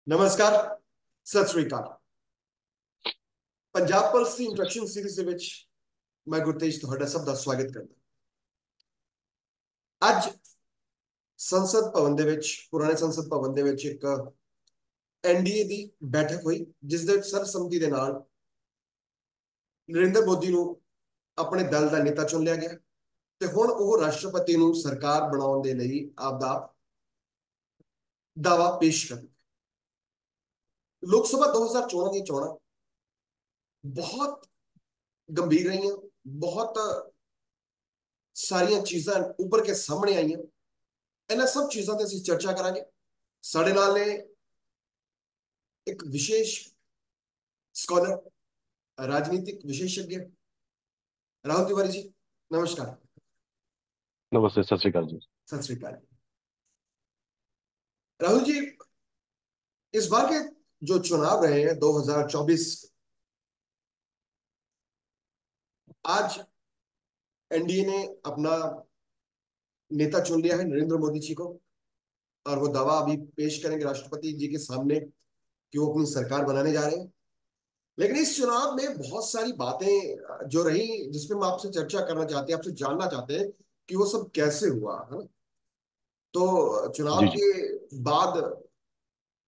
ਨਮਸਕਾਰ। ਸਤਿ ਸ੍ਰੀ ਅਕਾਲ। ਪੰਜਾਬ ਪੁਲਿਸ ਦੀ interaction series ਦੇ ਵਿੱਚ ਮੈਂ ਗੁਰਤੇਜ ਤੁਹਾਡਾ ਸਭ ਦਾ ਸਵਾਗਤ ਕਰਦਾ। ਅੱਜ ਸੰਸਦ ਭਵਨ ਦੇ ਵਿੱਚ ਪੁਰਾਣੇ ਸੰਸਦ ਭਵਨ ਦੇ ਵਿੱਚ ਇੱਕ ਐਨਡੀਏ ਦੀ ਬੈਠਕ ਹੋਈ, ਜਿਸ ਦੇ ਵਿੱਚ ਸਰਬਸੰਮਤੀ ਦੇ ਨਾਲ ਨਰਿੰਦਰ ਮੋਦੀ ਨੂੰ ਆਪਣੇ ਦਲ ਦਾ ਨੇਤਾ ਚੁਣ ਲਿਆ ਗਿਆ ਤੇ ਹੁਣ ਉਹ ਰਾਸ਼ਟਰਪਤੀ ਨੂੰ ਸਰਕਾਰ ਬਣਾਉਣ ਦੇ ਲਈ ਆਪਦਾ ਦਾਵਾ ਪੇਸ਼ ਕਰਨ। ਲੋਕ ਸਭਾ 2014 ਦੀਆਂ ਚੋਣਾਂ ਬਹੁਤ ਗੰਭੀਰ ਰਹੀਆਂ, ਬਹੁਤ ਸਾਰੀਆਂ ਚੀਜ਼ਾਂ ਉੱਪਰ ਕੇ ਸਾਹਮਣੇ ਆਈਆਂ। ਇਹਨਾਂ ਸਭ ਚੀਜ਼ਾਂ ਤੇ ਅਸੀਂ ਚਰਚਾ ਕਰਾਂਗੇ। ਸਾਡੇ ਨਾਲ ਨੇ ਇੱਕ ਵਿਸ਼ੇਸ਼ स्कॉलर, राजनीतिक विशेषज्ञ राहुल तिवारी जी, नमस्कार। नमस्ते, सत श्रीकाल जी। सत श्रीकाल राहुल जी। इस बार के जो चुनाव रहे हैं 2024, आज एनडीए ने अपना नेता चुन लिया है नरेंद्र मोदी जी को, और वो दावा अभी पेश करेंगे राष्ट्रपति जी के सामने कि वो अपनी सरकार बनाने जा रहे हैं। लेकिन इस चुनाव में बहुत सारी बातें जो रही, जिसपे हम आपसे चर्चा करना चाहते हैं, आपसे जानना चाहते हैं कि वो सब कैसे हुआ है ना। तो चुनाव जी जी। के बाद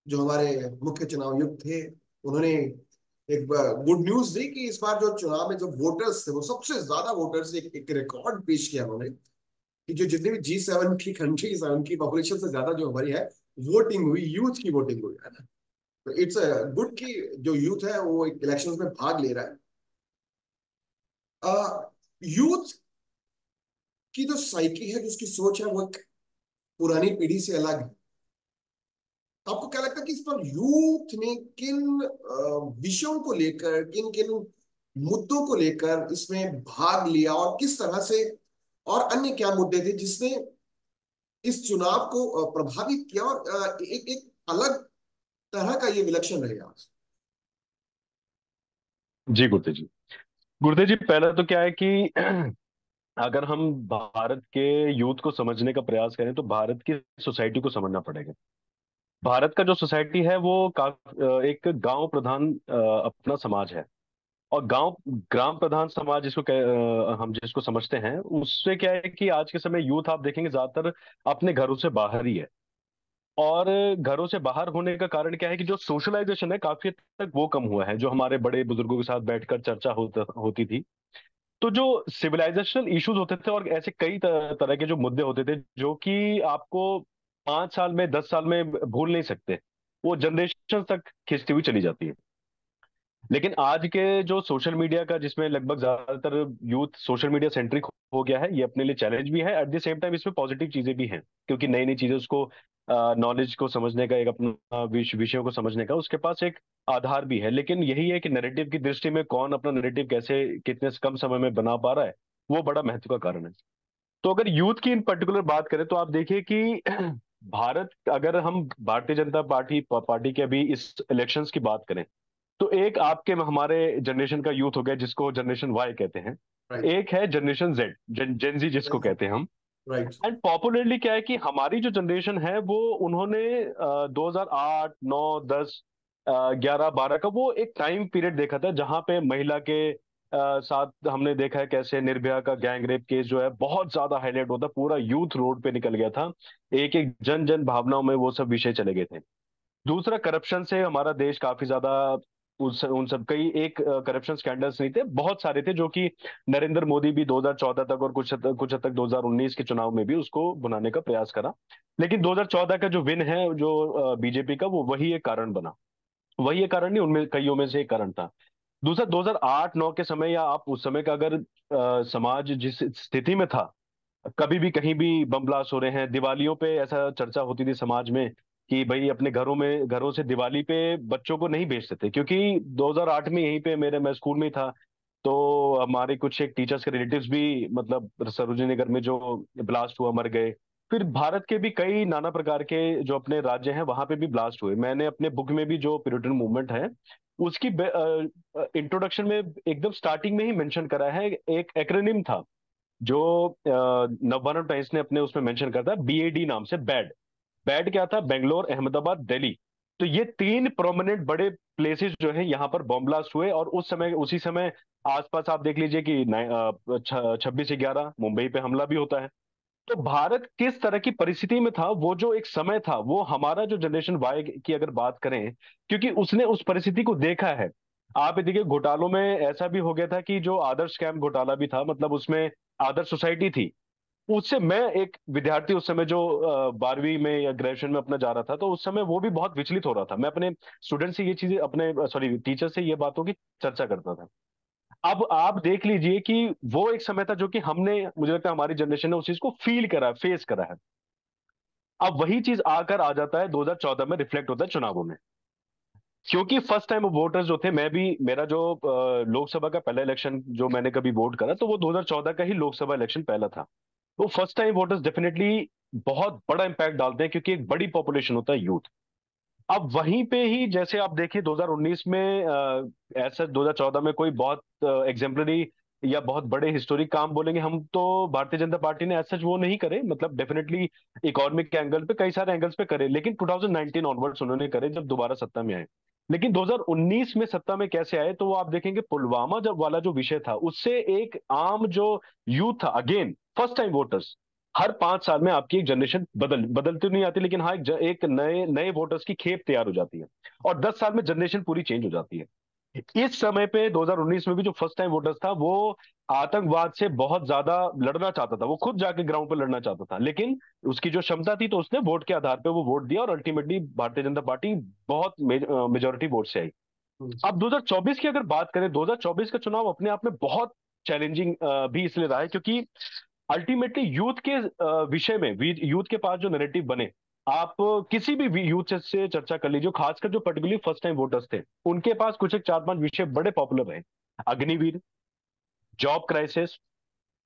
जो हमारे मुख्य चुनाव आयुक्त थे, उन्होंने एक गुड न्यूज दी कि इस बार जो चुनाव में जो वोटर्स थे, वो सबसे ज्यादा वोटर्स, एक रिकॉर्ड पेश किया उन्होंने कि जो जितनी भी G7 की कंट्रीज है, उनकी पॉपुलेशन से ज्यादा जो हमारी है वोटिंग हुई, यूथ की वोटिंग हुई है ना। तो इट्स गुड कि जो यूथ है वो इलेक्शंस में भाग ले रहा है। यूथ की जो साइकी है, जो उसकी सोच है, वो एक पुरानी पीढ़ी से अलग है। आपको क्या लगता है कि इस पर यूथ ने किन विषयों को लेकर, किन किन मुद्दों को लेकर इसमें भाग लिया, और किस तरह से, और अन्य क्या मुद्दे थे जिसने इस चुनाव को प्रभावित किया, और एक एक अलग तरह का ये विलक्षण रहेगा। जी गुरुदेव जी। गुरुदेव जी, पहले तो क्या है कि अगर हम भारत के यूथ को समझने का प्रयास करें तो भारत की सोसाइटी को समझना पड़ेगा। भारत का जो सोसाइटी है वो एक गांव प्रधान अपना समाज है। और गांव ग्राम प्रधान समाज हम जिसको समझते हैं, उससे क्या है कि आज के समय यूथ आप देखेंगे ज्यादातर अपने घरों से बाहर ही है। और घरों से बाहर होने का कारण क्या है कि जो सोशलाइजेशन है काफी हद तक वो कम हुआ है, जो हमारे बड़े बुजुर्गों के साथ बैठकर चर्चा होती थी। तो जो सिविलाइजेशनल इश्यूज होते थे और ऐसे कई तरह के जो मुद्दे होते थे जो कि आपको 5 साल में 10 साल में भूल नहीं सकते, वो जनरेशन तक खिंचती हुई चली जाती है। लेकिन आज के जो सोशल मीडिया का, जिसमें लगभग ज्यादातर यूथ सोशल मीडिया सेंट्रिक हो गया है, ये अपने लिए चैलेंज भी है। एट द सेम टाइम इसमें पॉजिटिव चीजें भी हैं, क्योंकि नई नई चीजें उसको, नॉलेज को समझने का, एक अपना विषयों को समझने का उसके पास एक आधार भी है। लेकिन यही है कि नैरेटिव की दृष्टि में कौन अपना नैरेटिव कैसे कितने कम समय में बना पा रहा है, वो बड़ा महत्व का कारण है। तो अगर यूथ की इन पर्टिकुलर बात करें तो आप देखिए कि भारत, अगर हम भारतीय जनता पार्टी के अभी इस इलेक्शंस की बात करें, तो एक आपके हमारे जनरेशन का यूथ हो गया जिसको जनरेशन वाई कहते हैं। राइट। एक है जनरेशन जेड, जेनजी जिसको कहते हैं हम। राइट। एंड पॉपुलरली क्या है कि हमारी जो जनरेशन है वो, उन्होंने 2008 9 10 11 12 का वो एक टाइम पीरियड देखा था जहां पे महिला के साथ हमने देखा है कैसे निर्भया का गैंग रेप केस जो है बहुत ज्यादा हाईलाइट होता, पूरा यूथ रोड पे निकल गया था। एक एक जन जन भावनाओं में वो सब विषय चले गए थे। दूसरा, करप्शन से हमारा देश काफी ज्यादा, उन सब कई एक करप्शन स्कैंडल्स नहीं थे, बहुत सारे थे जो कि नरेंद्र मोदी भी 2014 तक और कुछ हद तक 2019 के चुनाव में भी उसको भुनाने का प्रयास करा। लेकिन 2014 का जो विन है जो बीजेपी का, वो वही एक कारण बना। वही एक कारण नहीं, उनमें कईयों में से एक कारण था। दूसरा, 2008-9 के समय, या आप उस समय का अगर समाज जिस स्थिति में था, कभी भी कहीं भी बम ब्लास्ट हो रहे हैं, दिवालियों पे ऐसा चर्चा होती थी समाज में कि भाई अपने घरों से दिवाली पे बच्चों को नहीं भेजते थे, क्योंकि 2008 में यहीं पे मैं स्कूल में ही था। तो हमारे कुछ एक टीचर्स के रिलेटिव्स भी, मतलब सरोजिनी नगर में जो ब्लास्ट हुआ, मर गए। फिर भारत के भी कई नाना प्रकार के जो अपने राज्य हैं वहां पे भी ब्लास्ट हुए। मैंने अपने बुक में भी जो प्यूरिटन मूवमेंट है उसकी इंट्रोडक्शन में एकदम स्टार्टिंग में ही मेंशन करा है, एक एक्रोनिम था जो नवभारत टाइम्स ने अपने उसमें मेंशन करता है, BAD नाम से। बैड। बैड क्या था? बेंगलोर, अहमदाबाद, दिल्ली। तो ये तीन प्रोमिनेंट बड़े प्लेसेस जो है यहाँ पर बॉम्ब ब्लास्ट हुए, और उस समय उसी समय आसपास आप देख लीजिए कि 26/11 मुंबई पे हमला भी होता है। तो भारत किस तरह की परिस्थिति में था, वो जो एक समय था, वो हमारा जो जनरेशन वाई की अगर बात करें, क्योंकि उसने उस परिस्थिति को देखा है। आप ये देखिए, घोटालों में ऐसा भी हो गया था कि जो आदर्श कैंप घोटाला भी था, मतलब उसमें आदर्श सोसाइटी थी। उससे मैं एक विद्यार्थी उस समय जो 12वीं में या ग्रेजुएशन में अपना जा रहा था, तो उस समय वो भी बहुत विचलित हो रहा था। मैं अपने स्टूडेंट से ये चीजें, अपने सॉरी टीचर से ये बातों की चर्चा करता था। अब आप देख लीजिए कि वो एक समय था जो कि हमने, मुझे लगता है हमारी जनरेशन ने उस चीज को फील करा है, फेस करा है। अब वही चीज आकर आ जाता है 2014 में, रिफ्लेक्ट होता है चुनावों में। क्योंकि फर्स्ट टाइम वोटर्स जो थे, मैं भी, मेरा जो लोकसभा का पहला इलेक्शन जो मैंने कभी वोट करा, तो वो 2014 का ही लोकसभा इलेक्शन पहला था। तो फर्स्ट टाइम वोटर्स डेफिनेटली बहुत बड़ा इंपैक्ट डालते हैं, क्योंकि एक बड़ी पॉपुलेशन होता है यूथ। अब वहीं पे ही जैसे आप देखिए 2019 में, ऐसा 2014 में कोई बहुत एग्जेम्पलरी या बहुत बड़े हिस्टोरिक काम बोलेंगे हम तो भारतीय जनता पार्टी ने ऐसा वो नहीं करे, मतलब डेफिनेटली इकोनॉमिक एंगल पे, कई सारे एंगल्स पे करे, लेकिन 2019 ऑनवर्ड्स उन्होंने करे जब दोबारा सत्ता में आए। लेकिन 2019 में सत्ता में कैसे आए, तो वो आप देखेंगे पुलवामा जब वाला जो विषय था, उससे एक आम जो यूथ था, अगेन फर्स्ट टाइम वोटर्स, हर 5 साल में आपकी एक जनरेशन बदलती नहीं आती, लेकिन हाँ एक नए नए वोटर्स की खेप तैयार हो जाती है, और 10 साल में जनरेशन पूरी चेंज हो जाती है। इस समय पे 2019 में भी जो फर्स्ट टाइम वोटर्स था, वो आतंकवाद से बहुत ज्यादा लड़ना चाहता था, वो खुद जाके ग्राउंड पर लड़ना चाहता था, लेकिन उसकी जो क्षमता थी, तो उसने वोट के आधार पर वो वोट दिया, और अल्टीमेटली भारतीय जनता पार्टी बहुत मेजोरिटी वोट से आई। अब 2024 की अगर बात करें, 2024 का चुनाव अपने आप में बहुत चैलेंजिंग भी इसलिए रहा है, क्योंकि अल्टीमेटली यूथ के विषय में, यूथ के पास जो नैरेटिव बने, आप किसी भी यूथ से चर्चा कर लीजिए, खासकर जो पर्टिकुलरली फर्स्ट टाइम वोटर्स थे, उनके पास कुछ एक 4-5 विषय बड़े पॉपुलर रहे। अग्निवीर, जॉब क्राइसिस,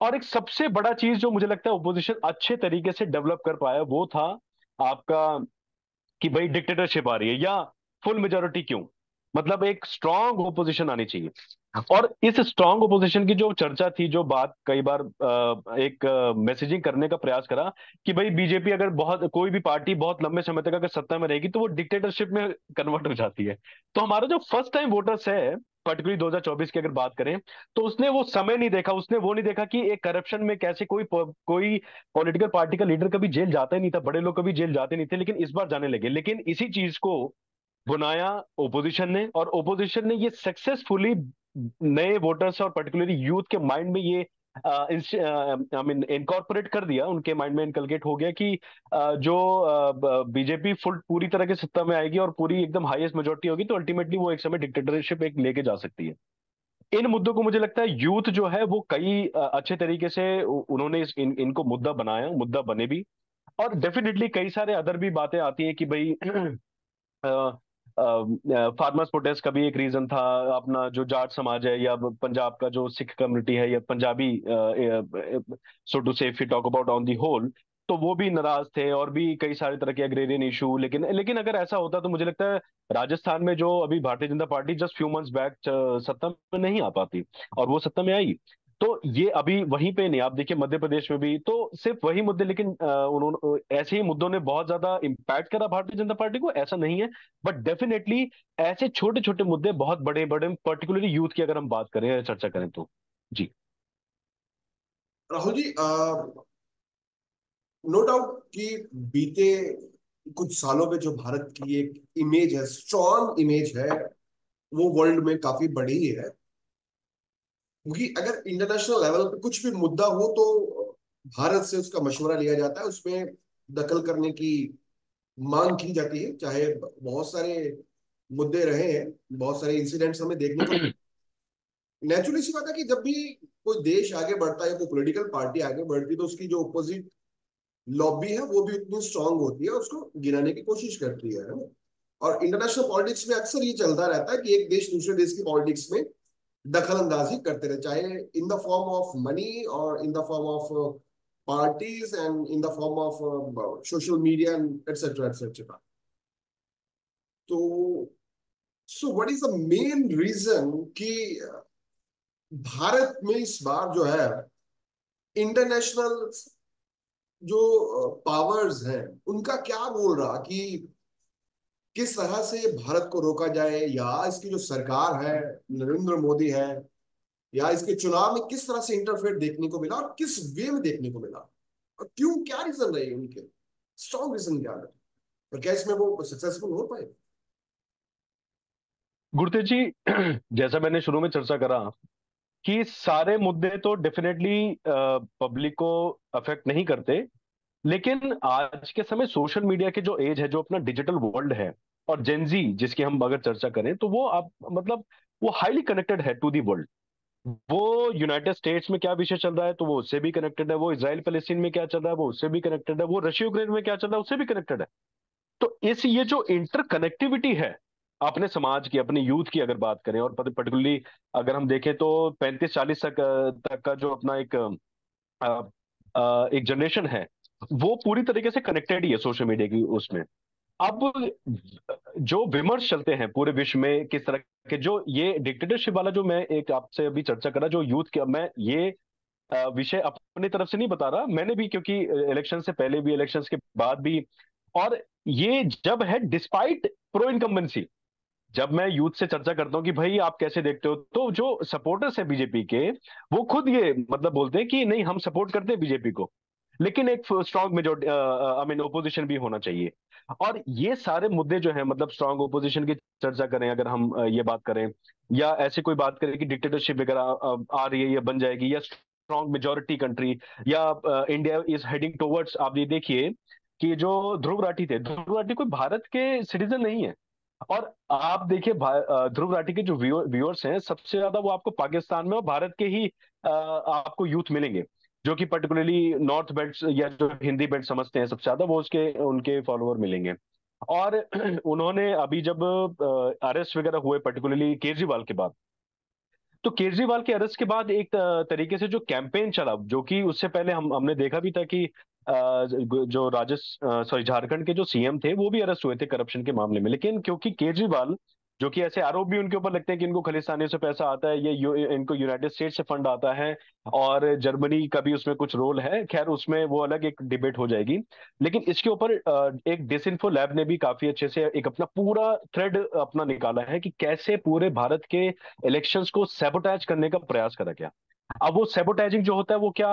और एक सबसे बड़ा चीज जो मुझे लगता है ओपोजिशन अच्छे तरीके से डेवलप कर पाया, वो था आपका कि भाई डिक्टेटरशिप आ रही है, या फुल मेजोरिटी क्यों, मतलब एक स्ट्रांग ओपोजिशन आनी चाहिए। और इस स्ट्रांग ओपोजिशन की जो चर्चा थी, जो बात कई बार एक मैसेजिंग करने का प्रयास करा कि भाई बीजेपी अगर बहुत, कोई भी पार्टी बहुत लंबे समय तक अगर सत्ता में रहेगी, तो वो डिक्टेटरशिप में कन्वर्ट हो जाती है। तो हमारा जो फर्स्ट टाइम वोटर्स है, पर्टिकुलरली 2024 की अगर बात करें, तो उसने वो समय नहीं देखा, उसने वो नहीं देखा कि एक करप्शन में कैसे कोई पॉलिटिकल पार्टी का लीडर कभी जेल जाता ही नहीं था, बड़े लोग कभी जेल जाते नहीं थे, लेकिन इस बार जाने लगे। लेकिन इसी चीज को बुनाया ओपोजिशन ने, और ओपोजिशन ने ये सक्सेसफुली नए वोटर्स और पर्टिकुलरली यूथ के माइंड में ये आई मीन इनकॉर्पोरेट कर दिया, उनके माइंड में इनकलकेट हो गया कि जो बीजेपी फुल पूरी तरह के सत्ता में आएगी और पूरी एकदम हाईएस्ट मेजोरिटी होगी, तो अल्टीमेटली वो एक समय डिक्टेटरशिप एक लेके जा सकती है। इन मुद्दों को मुझे लगता है यूथ जो है वो कई अच्छे तरीके से उन्होंने इनको मुद्दा बनाया, मुद्दा बने भी। और डेफिनेटली कई सारे अदर भी बातें आती है कि भाई फार्मर्स प्रोटेस्ट का भी एक रीजन था, अपना जो जाट समाज है, या पंजाब का जो सिख कम्युनिटी है, या Punjabi, so to say, if you talk about on the whole, तो वो भी नाराज थे, और भी कई सारे तरह के अग्रेरियन इशू। लेकिन लेकिन अगर ऐसा होता, तो मुझे लगता है राजस्थान में जो अभी Bharatiya Janata party just few months back सत्ता में नहीं आ पाती, और वो सत्ता में आई। तो ये अभी वहीं पे नहीं, आप देखिए मध्य प्रदेश में भी तो सिर्फ वही मुद्दे, लेकिन उन्होंने ऐसे ही मुद्दों ने बहुत ज्यादा इम्पैक्ट करा भारतीय जनता पार्टी को, ऐसा नहीं है। बट डेफिनेटली ऐसे छोटे छोटे मुद्दे बहुत बड़े बड़े, पर्टिकुलरली यूथ की अगर हम बात करें या चर्चा करें तो। जी। राहुल जी, नो डाउट कि बीते कुछ सालों में जो भारत की एक इमेज है, स्ट्रॉन्ग इमेज है, वो वर्ल्ड में काफी बड़ी है। क्योंकि अगर इंटरनेशनल लेवल पे कुछ भी मुद्दा हो तो भारत से उसका मशवरा लिया जाता है, उसमें दखल करने की मांग की जाती है। चाहे बहुत सारे मुद्दे रहे हैं, बहुत सारे इंसिडेंट्स हमें देखने को। नेचुरली सी बात है कि जब भी कोई देश आगे बढ़ता है, कोई पॉलिटिकल पार्टी आगे बढ़ती है, तो उसकी जो अपोजिट लॉबी है वो भी उतनी स्ट्रांग होती है, उसको गिराने की कोशिश करती है ना। और इंटरनेशनल पॉलिटिक्स में अक्सर ये चलता रहता है कि एक देश दूसरे देश की पॉलिटिक्स में दखल अंदाजी करते रहे, चाहे in the form of money और in the form of parties and in the form of social media and etcetera etcetera. तो so what is the main reason कि भारत में इस बार जो है इंटरनेशनल जो पावर्स हैं, उनका क्या बोल रहा कि किस तरह से भारत को रोका जाए, या इसकी जो सरकार है, नरेंद्र मोदी है, या इसके चुनाव में किस तरह से इंटरफेयर देखने को मिला और किस वे में देखने को मिला, और क्यों, क्या रीजन रहे उनके, स्ट्रॉन्ग रीजन क्या है, और क्या इसमें वो सक्सेसफुल हो पाए? गुरतेज जी, जैसा मैंने शुरू में चर्चा करा कि सारे मुद्दे तो डेफिनेटली पब्लिक को अफेक्ट नहीं करते, लेकिन आज के समय सोशल मीडिया के जो एज है, जो अपना डिजिटल वर्ल्ड है, और जेनजी जिसकी हम अगर चर्चा करें, तो वो आप मतलब वो हाईली कनेक्टेड है टू दी वर्ल्ड। वो यूनाइटेड स्टेट्स में क्या विषय चल रहा है तो वो उससे भी कनेक्टेड है, वो इसराइल पैलेस्टीन में क्या चल रहा है वो उससे भी कनेक्टेड है, वो रशिया यूक्रेन में क्या चल रहा है उससे भी कनेक्टेड है। तो इस ये जो इंटरकनेक्टिविटी है अपने समाज की, अपने यूथ की अगर बात करें, और पर्टिकुलरली अगर हम देखें तो 35-40 तक का जो अपना एक जनरेशन है, वो पूरी तरीके से कनेक्टेड ही है सोशल मीडिया की उसमें। अब जो विमर्श चलते हैं पूरे विश्व में किस तरह के, जो ये डिक्टेटरशिप वाला जो मैं एक आपसे अभी चर्चा करा, जो यूथ के, मैं ये विषय अपनी तरफ से नहीं बता रहा, मैंने भी, क्योंकि इलेक्शन से पहले भी, इलेक्शन के बाद भी, और ये जब है डिस्पाइट प्रो इनकम्बेंसी, जब मैं यूथ से चर्चा करता हूँ कि भाई आप कैसे देखते हो, तो जो सपोर्टर्स हैं बीजेपी के, वो खुद ये मतलब बोलते हैं कि नहीं, हम सपोर्ट करते हैं बीजेपी को, लेकिन एक strong majority, I mean opposition भी होना चाहिए। और ये सारे मुद्दे जो है, मतलब स्ट्रांग ओपोजिशन की चर्चा करें अगर हम, ये बात करें, या ऐसे कोई बात करें कि डिक्टेटरशिप वगैरह आ रही है या बन जाएगी, या स्ट्रांग मेजोरिटी कंट्री, या इंडिया इज हेडिंग टुवर्ड्स, आप ये देखिए कि जो ध्रुव राठी थे, ध्रुव राठी कोई भारत के सिटीजन नहीं है। और आप देखिए ध्रुव राठी के जो व्यूअर्स हैं, सबसे ज्यादा वो आपको पाकिस्तान में और भारत के ही आपको यूथ मिलेंगे, जो कि पर्टिकुलरली नॉर्थ बेल्ट या जो हिंदी बेल्ट समझते हैं सबसे ज्यादा, वो उसके उनके फॉलोअर मिलेंगे। और उन्होंने अभी जब अरेस्ट वगैरह हुए पर्टिकुलरली केजरीवाल के बाद, तो केजरीवाल के अरेस्ट के बाद एक तरीके से जो कैंपेन चला, जो कि उससे पहले हमने देखा भी था कि जो सॉरी, झारखंड के जो सीएम थे वो भी अरेस्ट हुए थे करप्शन के मामले में, लेकिन क्योंकि केजरीवाल, जो कि ऐसे आरोप भी उनके ऊपर लगते हैं कि इनको खालिस्तानियों से पैसा आता है, इनको यूनाइटेड स्टेट से फंड आता है, और जर्मनी का भी उसमें कुछ रोल है, खैर उसमें वो अलग एक डिबेट हो जाएगी। लेकिन इसके ऊपर एक डिसइंफो लैब ने भी काफी अच्छे से एक अपना पूरा थ्रेड अपना निकाला है कि कैसे पूरे भारत के इलेक्शंस को सैबोटैज करने का प्रयास करा गया। अब वो सैबोटैजिंग जो होता है वो क्या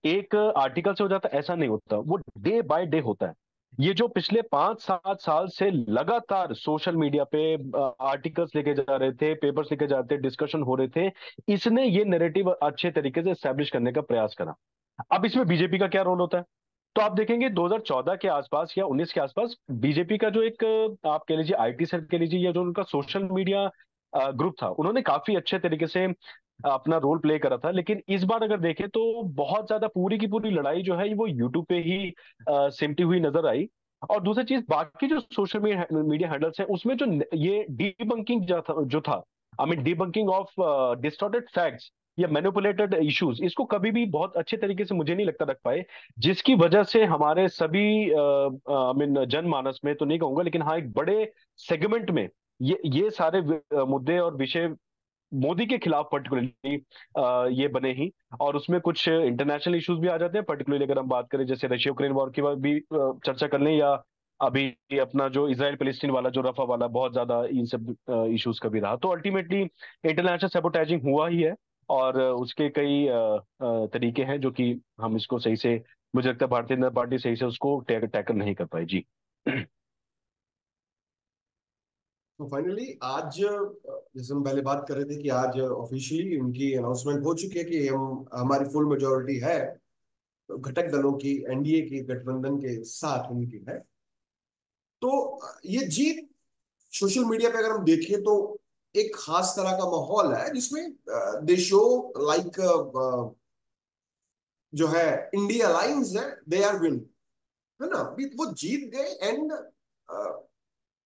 एक आर्टिकल से हो जाता है, ऐसा नहीं होता, वो डे बाय डे होता है। ये जो पिछले 5-7 साल से लगातार सोशल मीडिया पे आर्टिकल्स लेके जा रहे थे, पेपर्स लेके जा रहे थे, डिस्कशन हो रहे थे, इसने ये नैरेटिव अच्छे तरीके से स्टैब्लिश करने का प्रयास करा। अब इसमें बीजेपी का क्या रोल होता है? तो आप देखेंगे 2014 के आसपास या 19 के आसपास बीजेपी का जो एक आप कह लीजिए आईटी सेल कह लीजिए, या जो उनका सोशल मीडिया ग्रुप था, उन्होंने काफी अच्छे तरीके से अपना रोल प्ले करा था। लेकिन इस बार अगर देखें तो बहुत ज्यादा पूरी की पूरी लड़ाई जो है वो यूट्यूब पे ही सिमटी हुई नजर आई। और दूसरी चीज, बाकी जो सोशल मीडिया हैंडल्स हैं उसमें जो ये डीबंकिंग जो था, I mean debunking of distorted facts या मैनिपुलेटेड इश्यूज, इसको कभी भी बहुत अच्छे तरीके से मुझे नहीं लगता रख पाए, जिसकी वजह से हमारे सभी आई मीन जनमानस में तो नहीं कहूंगा, लेकिन हाँ एक बड़े सेगमेंट में ये सारे मुद्दे और विषय मोदी के खिलाफ पर्टिकुलरली ये बने ही। और उसमें कुछ इंटरनेशनल इश्यूज भी आ जाते हैं, पर्टिकुलरली अगर हम बात करें जैसे रशिया यूक्रेन वॉर की बात भी चर्चा कर लें, या अभी अपना जो इसराइल पैलेस्टीन वाला जो रफा वाला बहुत ज्यादा इन सब इश्यूज का भी रहा, तो अल्टीमेटली इंटरनेशनल सैबोटैजिंग हुआ ही है। और उसके कई तरीके हैं जो कि हम इसको सही से, मुझे लगता है भारतीय जनता पार्टी सही से उसको टैकल नहीं कर पाई जी। तो फाइनली आज, जैसे हम पहले बात कर रहे थे कि आज ऑफिशियली उनकी अनाउंसमेंट हो चुकी है कि हम, हमारी फुल मेजोरिटी है घटक दलों की, एनडीए की गठबंधन के साथ उनकी है। तो ये जीत सोशल मीडिया पे अगर हम देखें तो एक खास तरह का माहौल है, जिसमें देशों लाइक जो है इंडिया अलायंस है, दे आर विन, है ना, वो जीत गए, एंड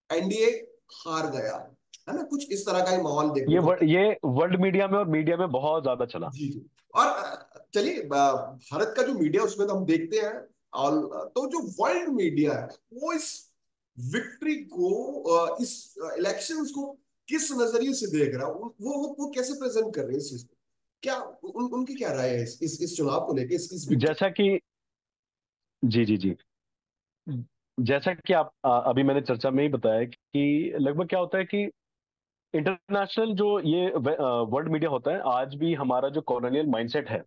एनडीए हार गया, है ना, कुछ इस तरह का ही माहौल देखने को। ये वर्ल्ड मीडिया में और मीडिया में बहुत ज्यादा चला। जी जी। और चलिए, भारत का जो मीडिया उसमें तो हम देखते हैं, और तो जो वर्ल्ड मीडिया है वो इस विक्ट्री को, इस इलेक्शंस को किस नजरिए से देख रहा है, वो कैसे प्रेजेंट कर रहे हैं इस चीज को, क्या उनकी क्या राय है इस चुनाव को लेकर, इस विक्ट्री? जैसा कि जी जी जी, जैसा कि आप अभी मैंने चर्चा में ही बताया कि लगभग क्या होता है कि इंटरनेशनल जो ये वर्ल्ड मीडिया होता है, आज भी हमारा जो कॉलोनियल माइंडसेट है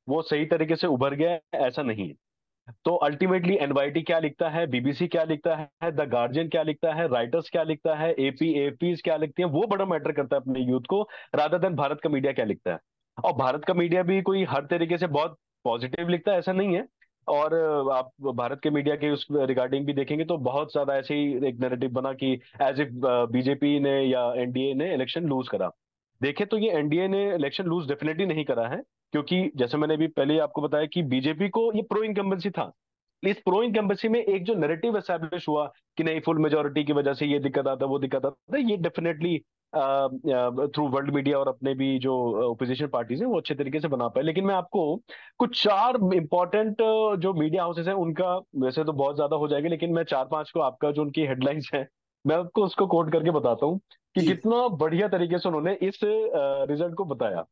वो सही तरीके से उभर गया है ऐसा नहीं है। तो अल्टीमेटली एनवाईटी क्या लिखता है, बीबीसी क्या लिखता है, द गार्जियन क्या लिखता है, राइटर्स क्या लिखता है, एपी एपीज क्या लिखती है, वो बड़ा मैटर करता है अपने यूथ को, रादर देन भारत का मीडिया क्या लिखता है। और भारत का मीडिया भी कोई हर तरीके से बहुत पॉजिटिव लिखता है ऐसा नहीं है। और आप भारत के मीडिया के उस रिगार्डिंग भी देखेंगे तो बहुत ज्यादा ऐसे ही एक नैरेटिव बना कि एज इफ बीजेपी ने या एनडीए ने इलेक्शन लूज करा। देखे तो ये एनडीए ने इलेक्शन लूज डेफिनेटली नहीं करा है, क्योंकि जैसे मैंने भी पहले ही आपको बताया कि बीजेपी को ये प्रो इनकम्बेंसी था। इस प्रो इनकम्बेंसी में एक जो नैरेटिव एस्टैब्लिश हुआ कि नहीं, फुल मेजोरिटी की वजह से ये दिक्कत आता वो दिक्कत आता, ये डेफिनेटली थ्रू वर्ल्ड मीडिया और अपने भी जो ओपोजिशन पार्टीज हैं वो अच्छे तरीके से बना पाए। लेकिन मैं आपको कुछ चार इंपॉर्टेंट जो मीडिया हाउसेस हैं उनका, वैसे तो बहुत ज्यादा हो जाएगा लेकिन मैं चार पांच को, आपका जो उनकी हेडलाइंस है मैं आपको उसको कोट करके बताता हूँ कि जी। कितना बढ़िया तरीके से उन्होंने इस रिजल्ट को बताया।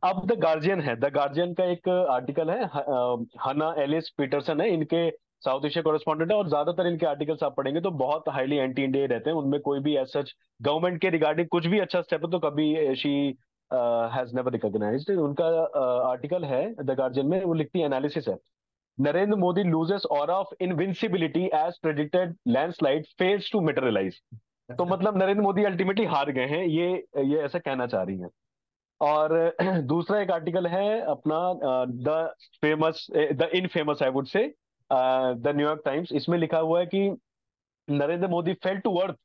अब द गार्जियन है, द गार्जियन का एक आर्टिकल है, हना एलिस पीटरसन है, इनके साउथ एशिया कॉरेस्पॉन्डेंट है, और ज्यादातर इनके आर्टिकल्स आप पढ़ेंगे तो बहुत हाईली एंटी इंडिया रहते हैं, उनमें कोई भी ऐसा गवर्नमेंट के रिगार्डिंग कुछ भी अच्छा स्टेप है तो कभी शी हैज नेवर रिकॉग्नाइज्ड। उनका आर्टिकल है द गार्जियन में, वो लिखती है, एनालिसिस है, Narendra Modi loses aura of invincibility as predicted, landslide fails to materialise. तो मतलब नरेंद्र मोदी अल्टीमेटली हार गए हैं, ये ऐसा कहना चाह रही हैं। और दूसरा एक आर्टिकल है अपना, the famous, the infamous I would say, the New York times, इसमें लिखा हुआ है कि Narendra Modi fail to earth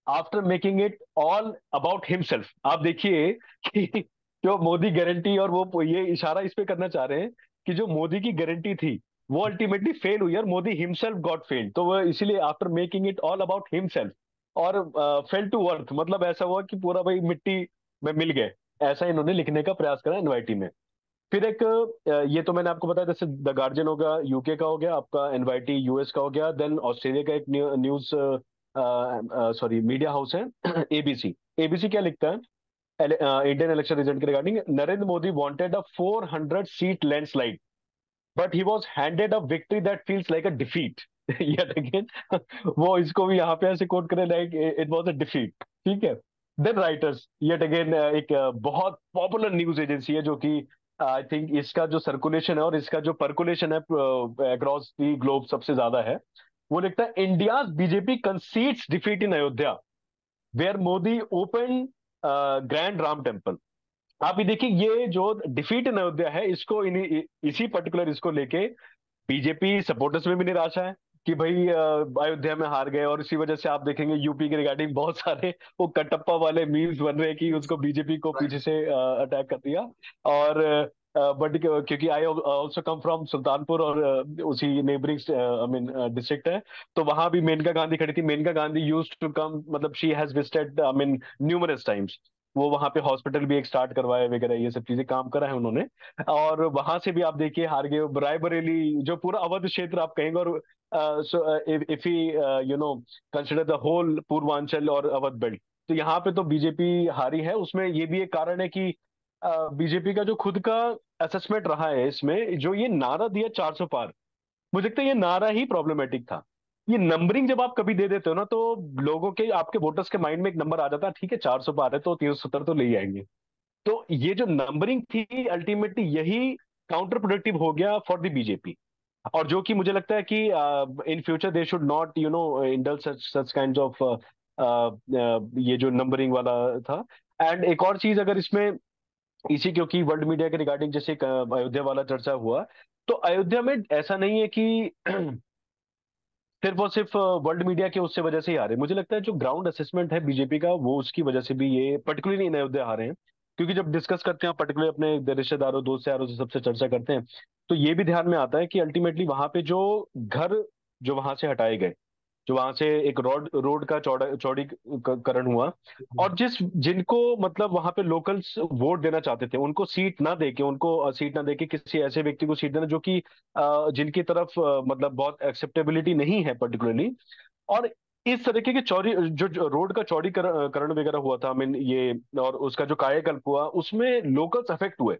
after making it all about himself. आप देखिए कि जो मोदी गारंटी, और वो ये इशारा इस पे करना चाह रहे हैं कि जो मोदी की गारंटी थी वो अल्टीमेटली फेल हुई और मोदी हिमसेल्फ गॉट फेल, तो वो इसीलिए after making it all about himself और फेल टू अर्थ, मतलब ऐसा हुआ कि पूरा भाई मिट्टी में मिल गए, ऐसा इन्होंने लिखने का प्रयास करा एनवाईटी में। फिर एक ये तो मैंने आपको बताया, जैसे द गार्जियन होगा यूके का, हो गया आपका एनवाईटी यूएस का, हो गया देन ऑस्ट्रेलिया का एक न्यूज सॉरी मीडिया हाउस है एबीसी। एबीसी क्या लिखता है इंडियन इलेक्शन रिजल्ट के regarding, Narendra Modi wanted a 400 seat landslide but he was handed a victory that feels like a defeat. Yet again वो इसको भी यहाँ पे ऐसे कोट करे like it was a defeat, ठीक है। देन राइटर्स येट अगेन, एक बहुत पॉपुलर न्यूज एजेंसी है जो कि आई थिंक इसका जो सर्कुलेशन है और इसका जो पर्कुलेशन है अक्रॉस दी ग्लोब सबसे ज्यादा है। वो लिखता है, India BJP concedes defeat in Ayodhya where Modi open grand Ram temple. आप ये देखिए, ये जो डिफीट इन अयोध्या है इसको इसी पर्टिकुलर इसको लेके बीजेपी सपोर्टर्स में भी निराशा है कि भाई अयोध्या में हार गए, और इसी वजह से आप देखेंगे यूपी के रिगार्डिंग बहुत सारे वो कटप्पा वाले मीम्स बन रहे हैं कि उसको बीजेपी को राइट। पीछे से अटैक कर दिया। और बट क्योंकि I also come from Sultanpur और उसी नेबरिंग आई मीन डिस्ट्रिक्ट है, तो वहां भी मेनका गांधी खड़ी थी। Maneka Gandhi used to come, मतलब she has visited I mean numerous times, वो वहां पे हॉस्पिटल भी एक स्टार्ट करवाए वगैरह, ये सब चीजें काम करा है उन्होंने। और वहां से भी आप देखिए हार गए, रायबरेली जो पूरा अवध क्षेत्र आप कहेंगे, और if you know consider the whole Purvanchal और अवध बेल्ट, तो यहाँ पे तो बीजेपी हारी है। उसमें ये भी एक कारण है कि बीजेपी का जो खुद का असेसमेंट रहा है इसमें, जो ये नारा दिया 400 पार, मुझे लगता है ये नारा ही प्रॉब्लमेटिक था। ये नंबरिंग जब आप कभी दे देते हो ना तो लोगों के, आपके वोटर्स के माइंड में एक नंबर आ जाता है, ठीक है 400 पार है तो 370 तो ले ही आएंगे। तो ये जो नंबरिंग थी अल्टीमेटली यही काउंटर प्रोडक्टिव हो गया फॉर द बीजेपी। और जो कि मुझे लगता है कि in future they should not indulge such such kind of ये जो नंबरिंग वाला था। एंड एक और चीज अगर इसमें, इसी क्योंकि वर्ल्ड मीडिया के रिगार्डिंग जैसे एक, अयोध्या वाला चर्चा हुआ, तो अयोध्या में ऐसा नहीं है कि सिर्फ और सिर्फ वर्ल्ड मीडिया के उससे वजह से ही हारे। मुझे लगता है जो ग्राउंड असेसमेंट है बीजेपी का वो उसकी वजह से भी ये पर्टिकुलरली इन अयोध्या हारे हैं। क्योंकि जब डिस्कस करते हैं पर्टिकुलर अपने रिश्तेदारों दोस्त यारों से सबसे चर्चा करते हैं, तो ये भी ध्यान में आता है कि अल्टीमेटली वहां पे जो घर जो वहां से हटाए गए, जो वहां से एक रोड रोड का चौड़ीकरण हुआ, और जिनको मतलब वहां पे लोकल्स वोट देना चाहते थे उनको सीट ना देके, उनको सीट ना देके किसी ऐसे व्यक्ति को सीट देना जो कि जिनकी तरफ मतलब बहुत एक्सेप्टेबिलिटी नहीं है पर्टिकुलरली। और इस तरीके के चौड़ी जो रोड का चौड़ीकरण करण वगैरह हुआ था, आई मीन ये, और उसका जो कायाकल्प हुआ उसमें लोकल्स अफेक्ट हुए।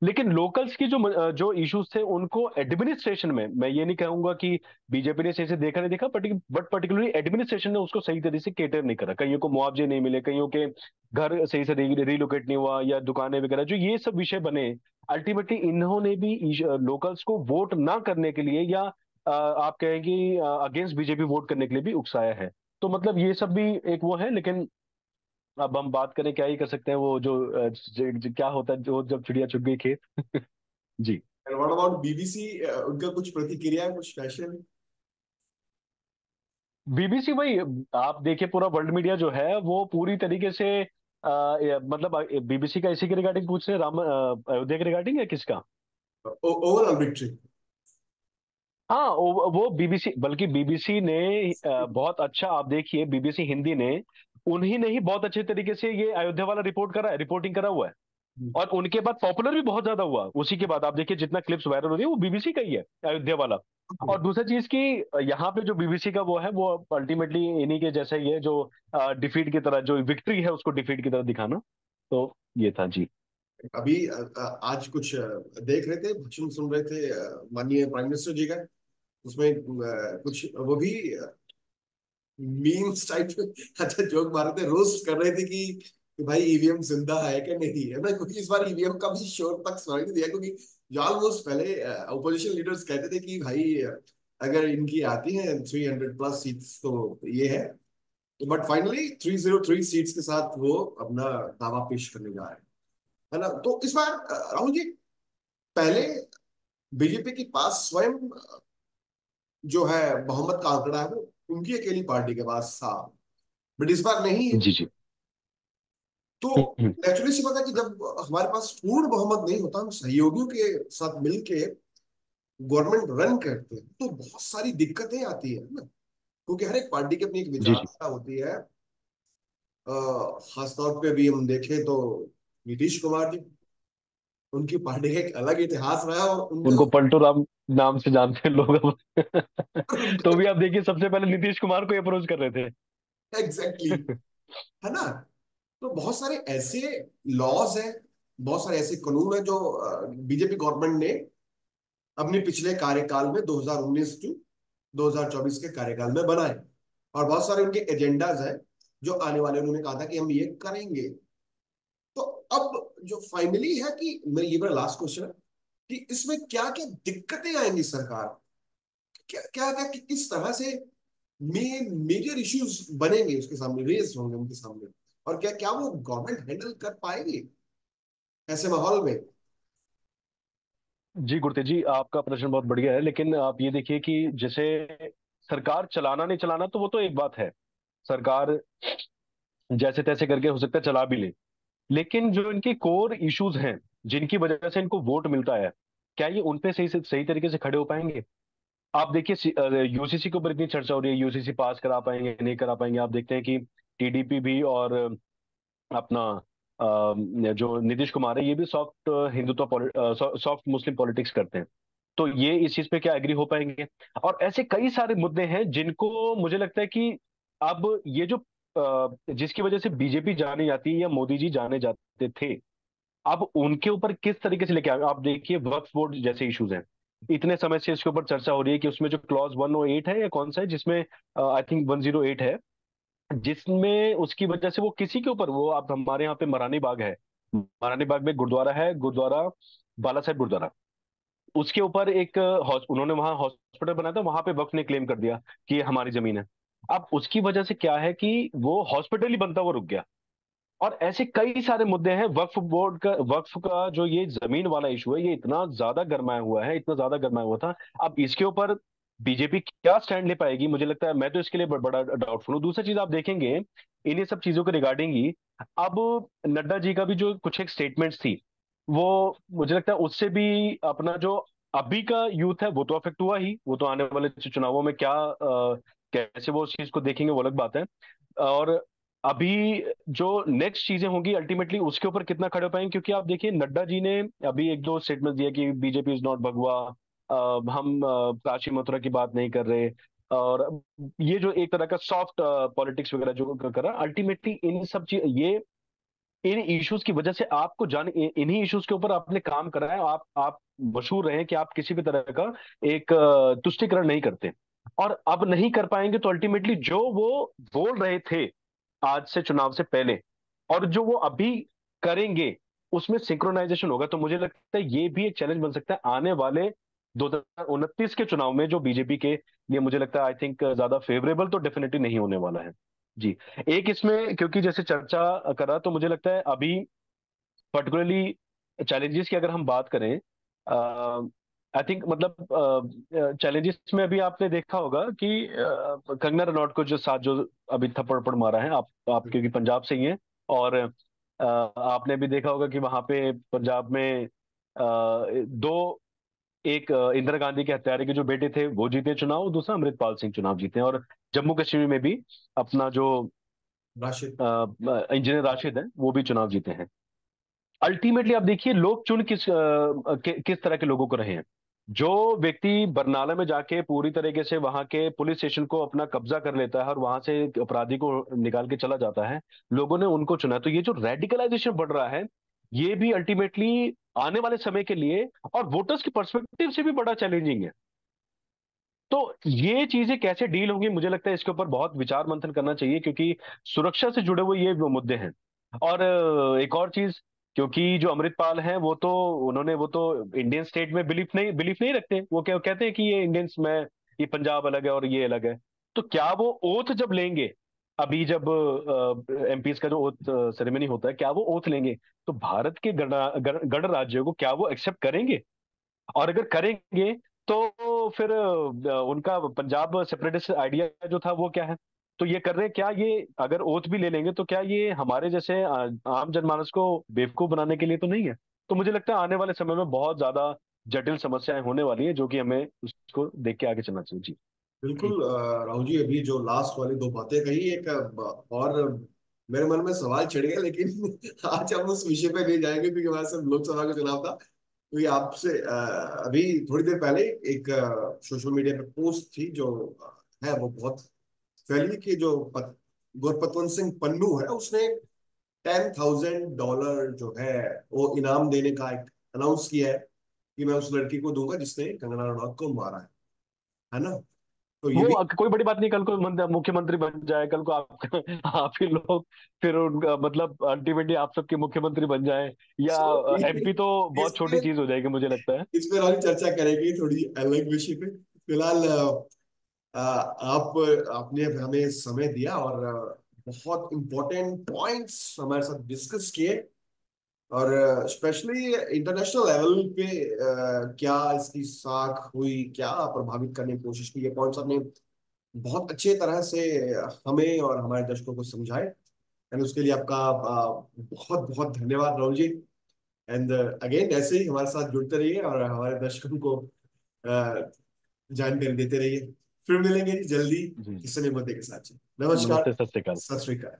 लेकिन लोकल्स की जो इश्यूज थे उनको एडमिनिस्ट्रेशन में, मैं ये नहीं कहूंगा कि बीजेपी ने सही से देखा नहीं देखा, बट पर्टिकुलरली एडमिनिस्ट्रेशन ने उसको सही तरीके से केटर नहीं करा। कईयों को मुआवजे नहीं मिले, कईयों के घर सही से रिलोकेट नहीं हुआ, या दुकानें वगैरह जो ये सब विषय बने, अल्टीमेटली इन्होंने भी लोकल्स को वोट ना करने के लिए, या आप कहेंगे अगेंस्ट बीजेपी वोट करने के लिए भी उकसाया है। तो मतलब ये सब भी एक वो है। लेकिन अब हम बात करें, क्या ही कर सकते हैं, वो जो क्या होता है जो जब चिड़िया चुग गई खेत। जी। एंड व्हाट अबाउट बीबीसी, उनका कुछ प्रतिक्रिया है, कुछ स्पेशल? बीबीसी वही, आप देखिए पूरा वर्ल्ड मीडिया जो है वो पूरी तरीके से मतलब बीबीसी का इसी के रिगार्डिंग पूछ रहे हैं, राम अयोध्या के रिगार्डिंग, या किसका? Overall victory. हाँ, वो बीबीसी, बल्कि बीबीसी ने बहुत अच्छा, आप देखिए बीबीसी हिंदी ने, उन्हीं ने ही बहुत अच्छे तरीके से ये अयोध्या वाला रिपोर्टिंग करा हुआ है। और उनके बाद पॉपुलर भी बहुत ज्यादा हुआ उसी के बाद। आप देखिए जितना क्लिप्स वायरल हो रही है वो बीबीसी का ही है, अयोध्या वाला। और दूसरी चीज की, यहाँ पे जो बीबीसी का वो है, वो अल्टीमेटली इन्हीं के जैसा ही है, जो डिफीट की तरह, जो विक्ट्री है उसको डिफीट की तरह दिखाना। तो ये था जी। अभी आज कुछ देख रहे थे, भाषण सुन रहे थे माननीय प्राइम मिनिस्टर जी का। उसमें कुछ वो भी मीम्स टाइप अच्छा जोक मार रहे थे, रोस्ट कर रहे थे कि भाई ईवीएम जिंदा है कि नहीं है ना, क्योंकि इस बार ईवीएम का भी श्योर तक सुनाई नहीं दिया। क्योंकि ऑलमोस्ट पहले अपोजिशन लीडर्स कहते थे कि भाई अगर इनकी आती है 300 प्लस सीट्स तो ये है। तो बट फाइनली 303 सीट्स के साथ वो अपना दावा पेश करने जा रहे हैं, है ना। तो इस बार राहुल जी, पहले बीजेपी के पास स्वयं जो है बहुमत का आंकड़ा है वो उनकी अकेली पार्टी के पास था, बट इस बार नहीं है। जी जी। तो हम्म। नेचुरली सी बात है कि जब हमारे पास पूर्ण बहुमत नहीं होता, हम सहयोगियों के साथ मिलके गवर्नमेंट रन करते हैं, तो बहुत सारी दिक्कतें आती है ना। क्योंकि हर एक पार्टी की अपनी एक जी जी। विचारधारा होती है। खासतौर पे भी हम देखें तो नीतीश कुमार जी, उनकी पार्टी का एक अलग इतिहास रहा है, और उनका उनको पलटू राम नाम से जानते हैं लोग अब। तो उनका भी आप देखिए सबसे पहले नीतीश कुमार को अप्रोच कर रहे थे। एग्जैक्टली, है ना। तो बहुत सारे ऐसे लॉज हैं, बहुत सारे ऐसे कानून हैं जो बीजेपी गवर्नमेंट ने अपने पिछले कार्यकाल में 2019 टू 2024 के कार्यकाल में बनाए। और बहुत सारे उनके एजेंडाज हैं जो आने वाले, उन्होंने कहा था कि हम ये करेंगे। तो अब जो फाइनली है कि मैं, ये मेरा लास्ट क्वेश्चन है कि इसमें क्या क्या दिक्कतें आएंगी सरकार, क्या क्या क्या किस तरह से मेन मेजर इश्यूज बनेंगे उसके सामने, रेज होंगे उनके सामने, और क्या क्या वो गवर्नमेंट हैंडल कर पाएगी ऐसे माहौल में? जी गुरते जी, आपका प्रश्न बहुत बढ़िया है। लेकिन आप ये देखिए कि जैसे सरकार चलाना नहीं चलाना तो वो तो एक बात है, सरकार जैसे तैसे करके हो सकता है चला भी ले। लेकिन जो इनके कोर इश्यूज हैं, जिनकी वजह से इनको वोट मिलता है, क्या ये उन पे सही तरीके से खड़े हो पाएंगे? आप देखिए यूसीसी के ऊपर इतनी चर्चा हो रही है, यूसीसी पास करा पाएंगे नहीं करा पाएंगे। आप देखते हैं कि टीडीपी भी और अपना जो नीतीश कुमार है ये भी सॉफ्ट हिंदुत्व, सॉफ्ट मुस्लिम पॉलिटिक्स करते हैं। तो ये इस चीज पे क्या एग्री हो पाएंगे? और ऐसे कई सारे मुद्दे हैं जिनको मुझे लगता है कि अब ये जो जिसकी वजह से बीजेपी जानी जाती है या मोदी जी जाने जाते थे, अब उनके ऊपर किस तरीके से लेके आए। आप देखिए वक्फ बोर्ड जैसे इश्यूज हैं, इतने समय से इसके ऊपर चर्चा हो रही है कि उसमें जो क्लॉज 108 है या कौन सा है, जिसमें आई थिंक 108 है, जिसमें उसकी वजह से वो किसी के ऊपर, वो आप हमारे यहाँ पे मरानी बाग है, मरानी बाग में गुरुद्वारा है, गुरुद्वारा बाला साहेब गुरुद्वारा, उसके ऊपर एक उन्होंने वहां हॉस्पिटल बनाया था, वहां पे वक्फ ने क्लेम कर दिया कि ये हमारी जमीन है। अब उसकी वजह से क्या है कि वो हॉस्पिटल ही बनता हुआ रुक गया। और ऐसे कई सारे मुद्दे हैं। वक्फ का जो ये जमीन वाला इशू है, ये इतना ज्यादा गरमाया हुआ है, इतना ज्यादा गरमाया हुआ था। अब इसके ऊपर बीजेपी क्या स्टैंड ले पाएगी, मुझे लगता है, मैं तो इसके लिए बड़ा डाउटफुल हूँ। दूसरी चीज आप देखेंगे इन्हीं सब चीजों के रिगार्डिंग ही, अब नड्डा जी का भी जो कुछ एक स्टेटमेंट्स थी, वो मुझे लगता है उससे भी अपना जो अभी का यूथ है वो तो अफेक्ट हुआ ही। वो तो आने वाले चुनावों में क्या कैसे वो उस चीज को देखेंगे वो अलग बात है। और अभी जो नेक्स्ट चीजें होंगी अल्टीमेटली उसके ऊपर कितना खड़े हो पाएंगे, क्योंकि आप देखिए नड्डा जी ने अभी एक दो स्टेटमेंट दिया कि बीजेपी इज नॉट भगवा, हम काशी मथुरा की बात नहीं कर रहे। और ये जो एक तरह का सॉफ्ट पॉलिटिक्स वगैरह जो कर रहा, अल्टीमेटली इन सब चीज ये इन इश्यूज की वजह से आपको इन्हीं इश्यूज के ऊपर आपने काम करा है, आप मशहूर रहे हैं कि आप किसी भी तरह का एक तुष्टिकरण नहीं करते। और अब नहीं कर पाएंगे तो अल्टीमेटली जो वो बोल रहे थे आज से चुनाव से पहले, और जो वो अभी करेंगे, उसमें सिंक्रोनाइजेशन होगा। तो मुझे लगता है ये भी एक चैलेंज बन सकता है आने वाले 2029 के चुनाव में, जो बीजेपी के लिए मुझे लगता है आई थिंक ज्यादा फेवरेबल तो डेफिनेटली नहीं होने वाला है। जी। एक इसमें क्योंकि जैसे चर्चा करा, तो मुझे लगता है अभी पर्टिकुलरली चैलेंजेस की अगर हम बात करें, आई थिंक मतलब चैलेंजेस में अभी आपने देखा होगा कि कंगना रनौत को जो साथ जो अभी थप्पड़ मारा है, आप क्योंकि पंजाब से ही हैं, और आपने भी देखा होगा कि वहां पे पंजाब में दो, एक इंदिरा गांधी के हत्यारे के जो बेटे थे वो जीते चुनाव, दूसरा अमृतपाल सिंह चुनाव जीते हैं, और जम्मू कश्मीर में भी अपना जो राशिद। इंजीनियर राशिद है वो भी चुनाव जीते हैं। अल्टीमेटली आप देखिए लोग चुन किस तरह के लोगों को रहे हैं। जो व्यक्ति बरनाला में जाके पूरी तरीके से वहां के पुलिस स्टेशन को अपना कब्जा कर लेता है और वहां से अपराधी को निकाल के चला जाता है, लोगों ने उनको चुना है। तो ये जो रेडिकलाइजेशन बढ़ रहा है, ये भी अल्टीमेटली आने वाले समय के लिए और वोटर्स के पर्सपेक्टिव से भी बड़ा चैलेंजिंग है। तो ये चीजें कैसे डील होंगी, मुझे लगता है इसके ऊपर बहुत विचार मंथन करना चाहिए, क्योंकि सुरक्षा से जुड़े हुए ये वो मुद्दे हैं। और एक और चीज, क्योंकि जो अमृतपाल हैं वो तो इंडियन स्टेट में बिलीफ नहीं रखते। वो क्या कहते हैं कि ये इंडियंस में, ये पंजाब अलग है और ये अलग है। तो क्या वो ओथ जब लेंगे, अभी जब एमपीज का जो ओथ सेरेमनी होता है, क्या वो ओथ लेंगे, तो भारत के गण राज्यों को क्या वो एक्सेप्ट करेंगे? और अगर करेंगे तो फिर उनका पंजाब सेपरेटिस्ट आइडिया जो था वो क्या है? तो ये कर रहे हैं क्या, ये अगर ओथ भी ले लेंगे तो क्या ये हमारे जैसे आम जनमानस को बेवकूफ बनाने के लिए तो नहीं है? तो मुझे लगता है आने वाले समय में बहुत ज्यादा जटिल समस्याएं होने वाली है, जो कि हमें उसको देख के आगे चलना चाहिए। जी। बिल्कुल राहुल जी, अभी जो लास्ट वाली दो बातें कही, एक और मेरे मन में सवाल छिड़ गया, लेकिन आज हम उस विषय पे नहीं जाएंगे क्योंकि हमारे सब लोकसभा का चुनाव था। तो ये आपसे अभी थोड़ी देर पहले एक सोशल मीडिया पे पोस्ट थी जो है वो बहुत फैली, कि जो गुरपतवंत सिंह पन्नू है उसने $10,000 जो है वो इनाम देने का एक अनाउंस किया है कि मैं उस लड़की को दूंगा जिसने कंगना रनौत को मारा है ना। तो ये वो भी कोई बड़ी बात नहीं, कल को मुख्यमंत्री बन जाए, कल को आप आप ही लोग फिर उनका मतलब अल्टीमेटली आप सबके मुख्यमंत्री बन जाए, या एमपी, तो इस बहुत छोटी पे चीज हो जाएगी मुझे लगता है। इस पे और चर्चा करेंगे थोड़ी अलग विषय पे। फिलहाल आप आपने हमें समय दिया और बहुत इंपॉर्टेंट पॉइंट्स हमारे साथ डिस्कस किए, और स्पेशली इंटरनेशनल लेवल पे क्या इसकी साख हुई, क्या प्रभावित करने की कोशिश की, ये पॉइंट्स आपने बहुत अच्छे तरह से हमें और हमारे दर्शकों को समझाए। एंड उसके लिए आपका बहुत बहुत धन्यवाद राहुल जी। एंड अगेन ऐसे ही हमारे साथ जुड़ते रहिए और हमारे दर्शकों को अ, जानकारी देते रहिए। फिर मिलेंगे जल्दी जी। किसी नए मुद्दे के साथ। नमस्कार। नमस्ते, सत श्री अकाल। सत श्री अकाल।